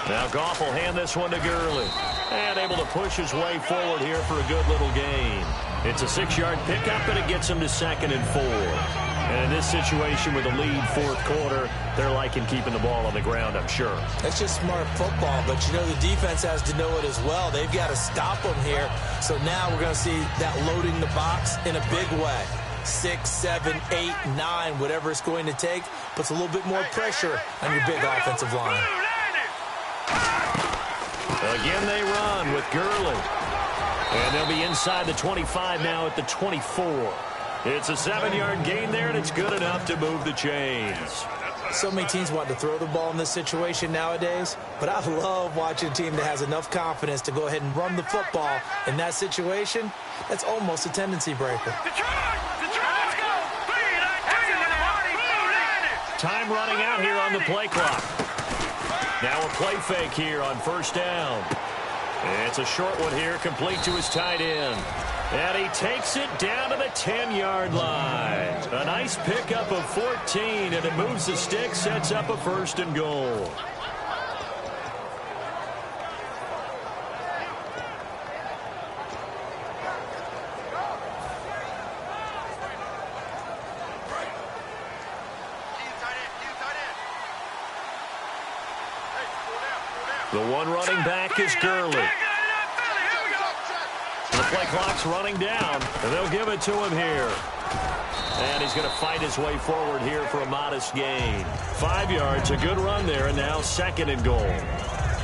Now Goff will hand this one to Gurley. And able to push his way forward here for a good little gain. It's a 6-yard pickup, and it gets him to 2nd and 4. And in this situation with a lead fourth quarter, they're liking keeping the ball on the ground, I'm sure. That's just smart football, but you know the defense has to know it as well. They've got to stop them here. So now we're going to see that loading the box in a big way. 6, 7, 8, 9, whatever it's going to take, puts a little bit more pressure on your big offensive line. Again they run with Gurley. And they'll be inside the 25 now at the 24. It's a 7-yard gain there, and it's good enough to move the chains. So many teams want to throw the ball in this situation nowadays, but I love watching a team that has enough confidence to go ahead and run the football in that situation. That's almost a tendency breaker. Time running out here on the play clock. Now a play fake here on first down. It's a short one here, complete to his tight end. And he takes it down to the 10-yard line. A nice pickup of 14, and it moves the stick, sets up a 1st and goal. The one running back is Gurley. The play clock's running down, and they'll give it to him here. And he's going to fight his way forward here for a modest gain. 5 yards, a good run there, and now 2nd and goal.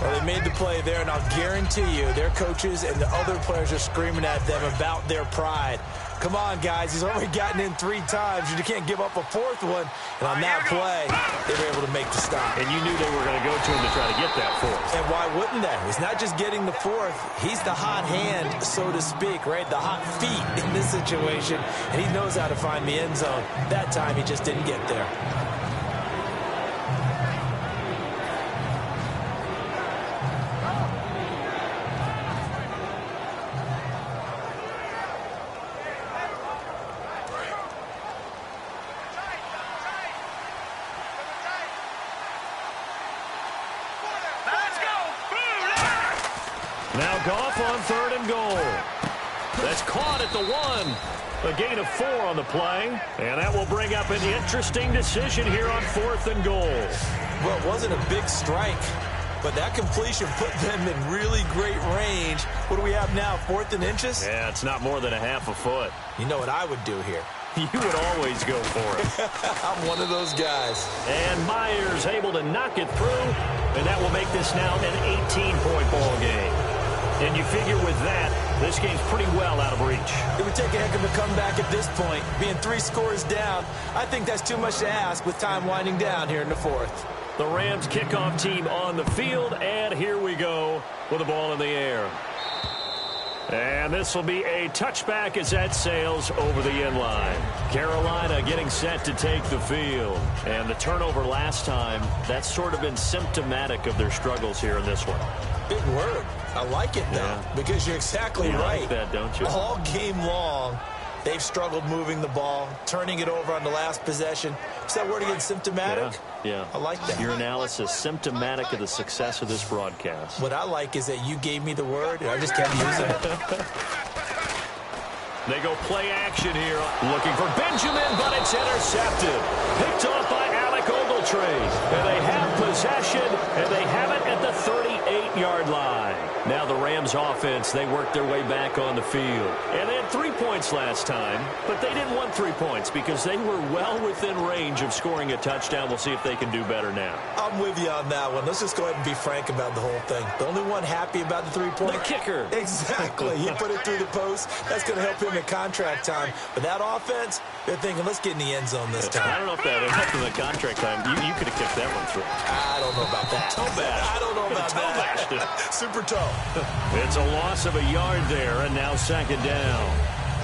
Well, they made the play there, and I'll guarantee you their coaches and the other players are screaming at them about their pride. Come on, guys. He's already gotten in 3 times. You can't give up a 4th one. And on that play, they were able to make the stop. And you knew they were going to go to him to try to get that 4th. And why wouldn't they? He's not just getting the 4th. He's the hot hand, so to speak, right? The hot feet in this situation. And he knows how to find the end zone. That time, he just didn't get there. Now Goff on 3rd and goal. That's caught at the 1. A gain of 4 on the play. And that will bring up an interesting decision here on 4th and goal. Well, it wasn't a big strike, but that completion put them in really great range. What do we have now, 4th and inches? Yeah, it's not more than a half a foot. You know what I would do here? You would always go for it. I'm one of those guys. And Myers able to knock it through. And that will make this now an 18-point ball game. And you figure with that, this game's pretty well out of reach. It would take a heck of a comeback at this point. Being 3 scores down, I think that's too much to ask with time winding down here in the 4th. The Rams kickoff team on the field, and here we go with the ball in the air. And this will be a touchback as that sails over the end line. Carolina getting set to take the field. And the turnover last time, that's sort of been symptomatic of their struggles here in this one. Big word. I like it, though, because you're exactly right. You like that, don't you? All game long, they've struggled moving the ball, turning it over on the last possession. Is that word again, symptomatic? Yeah. I like that. Your analysis, symptomatic of the success of this broadcast. What I like is that you gave me the word, and I just kept using it. They go play action here. Looking for Benjamin, but it's intercepted. Picked off by Alec Ogletree. And they have possession, and they have it at the 38-yard line. Now the Rams offense, they worked their way back on the field. And they had 3 points last time, but they didn't want 3 points because they were well within range of scoring a touchdown. We'll see if they can do better now. I'm with you on that one. Let's just go ahead and be frank about the whole thing. The only one happy about the 3-point? The kicker. Exactly. He put it through the post. That's going to help him in contract time. But that offense, they're thinking, let's get in the end zone this time. I don't know if that helped in the contract time. You could have kicked that one through. I don't know about that. Toe bash. I don't know about toe that. Bashed it. Super toe. It's a loss of a yard there, and now 2nd down.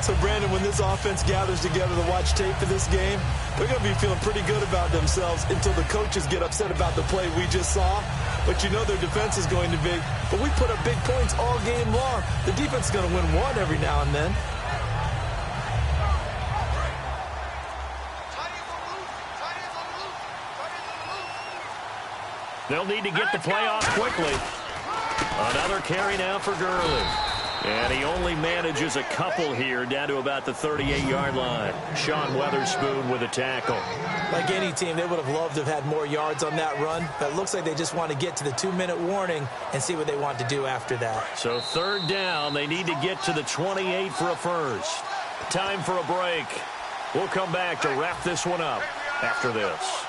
So, Brandon, when this offense gathers together to watch tape for this game, they're going to be feeling pretty good about themselves until the coaches get upset about the play we just saw. But you know their defense is going to be. But we put up big points all game long. The defense is going to win one every now and then. They'll need to get the play off quickly. Another carry now for Gurley. And he only manages a couple here down to about the 38-yard line. Sean Weatherspoon with a tackle. Like any team, they would have loved to have had more yards on that run, but it looks like they just want to get to the 2-minute warning and see what they want to do after that. So third down, they need to get to the 28 for a first. Time for a break. We'll come back to wrap this one up after this.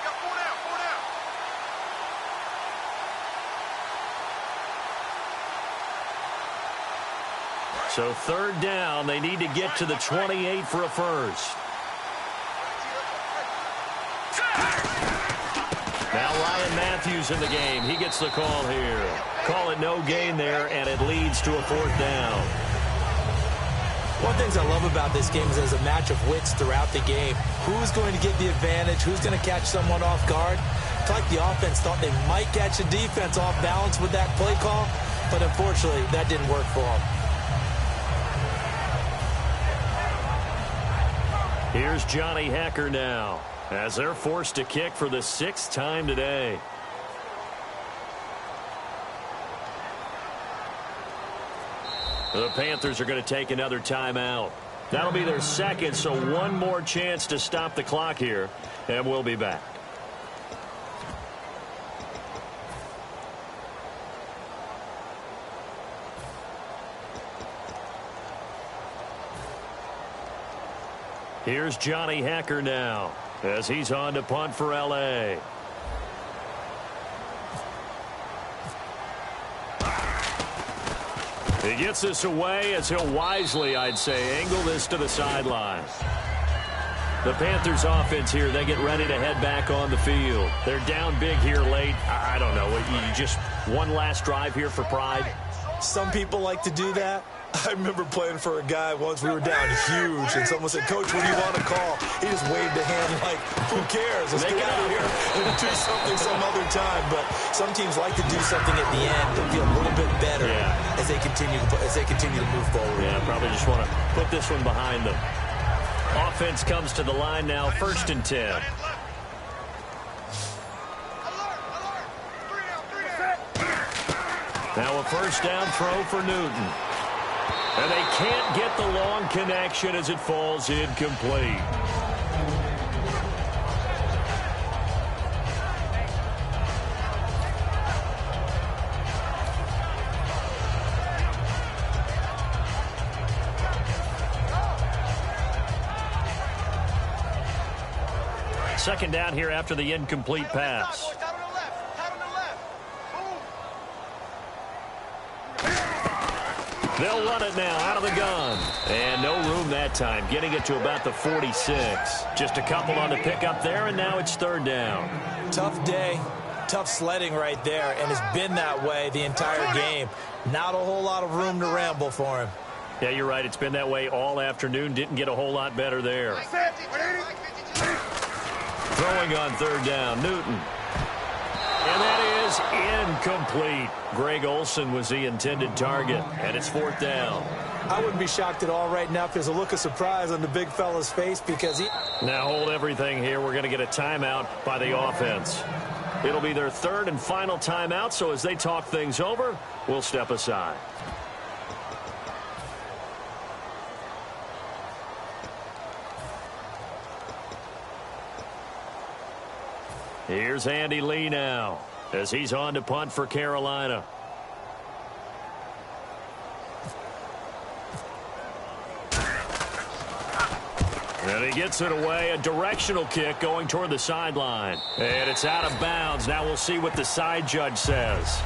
So third down, they need to get to the 28 for a first. Now Ryan Matthews in the game. He gets the call here. Call it no gain there, and it leads to a fourth down. One of the things I love about this game is there's a match of wits throughout the game. Who's going to get the advantage? Who's going to catch someone off guard? It's like the offense thought they might catch the defense off balance with that play call, but unfortunately, that didn't work for them. Here's Johnny Hekker now, as they're forced to kick for the 6th time today. The Panthers are going to take another timeout. That'll be their second, so one more chance to stop the clock here, and we'll be back. Here's Johnny Hekker now, as he's on to punt for L.A. He gets this away as he'll wisely, I'd say, angle this to the sideline. The Panthers offense here, they get ready to head back on the field. They're down big here late. I don't know. You just one last drive here for pride? Some people like to do that. I remember playing for a guy once. We were down huge, and someone said, "Coach, what do you want to call?" He just waved a hand like, "Who cares? Let's get out of here and do something some other time." But some teams like to do something at the end to feel a little bit better as they continue to move forward. Yeah, probably just want to put this one behind them. Offense comes to the line now, 1st and 10. Now a first down throw for Newton. And they can't get the long connection as it falls incomplete. Second down here after the incomplete pass. They'll run it now out of the gun. And no room that time, getting it to about the 46. Just a couple on the pickup there, and now it's third down. Tough day, tough sledding right there, and it's been that way the entire game. Not a whole lot of room to ramble for him. Yeah, you're right. It's been that way all afternoon. Didn't get a whole lot better there. Throwing on third down, Newton. And that is incomplete. Greg Olsen was the intended target, and it's fourth down. I wouldn't be shocked at all right now if there's a look of surprise on the big fella's face because he... Now hold everything here. We're going to get a timeout by the offense. It'll be their third and final timeout, so as they talk things over, we'll step aside. Here's Andy Lee now as he's on to punt for Carolina. And he gets it away. A directional kick going toward the sideline. And it's out of bounds. Now we'll see what the side judge says.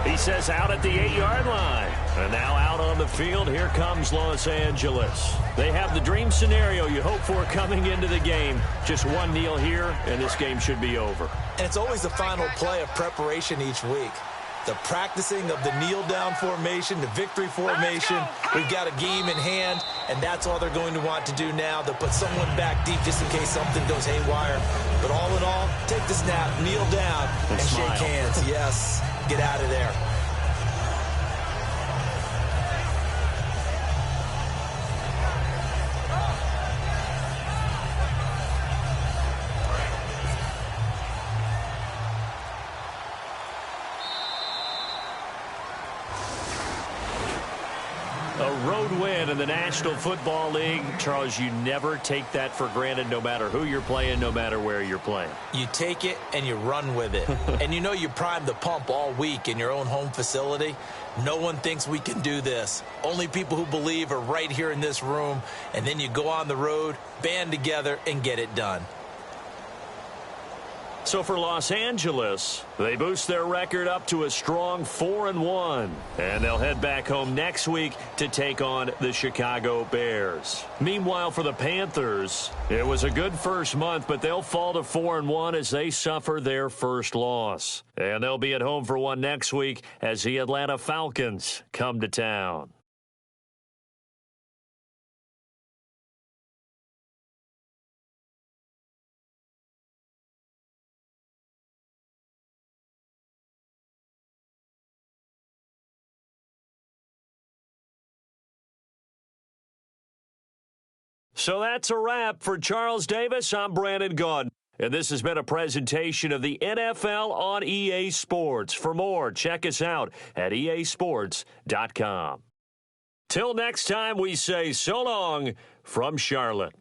He says out at the 8-yard line. And now out on the field, here comes Los Angeles. They have the dream scenario you hope for coming into the game. Just one kneel here, and this game should be over. And it's always the final play of preparation each week. the practicing of the kneel-down formation, the victory formation. We've got a game in hand, and that's all they're going to want to do now. They'll put someone back deep just in case something goes haywire. But all in all, take the snap, kneel down, and shake hands. Yes, get out of there. A road win in the National Football League. Charles, you never take that for granted no matter who you're playing, no matter where you're playing. You take it and you run with it. And you know you primed the pump all week in your own home facility. No one thinks we can do this. Only people who believe are right here in this room. And then you go on the road, band together, and get it done. So for Los Angeles, they boost their record up to a strong 4-1. And they'll head back home next week to take on the Chicago Bears. Meanwhile, for the Panthers, it was a good first month, but they'll fall to 4-1 as they suffer their first loss. And they'll be at home for one next week as the Atlanta Falcons come to town. So that's a wrap. For Charles Davis, I'm Brandon Gaudin. And this has been a presentation of the NFL on EA Sports. For more, check us out at easports.com. Till next time, we say so long from Charlotte.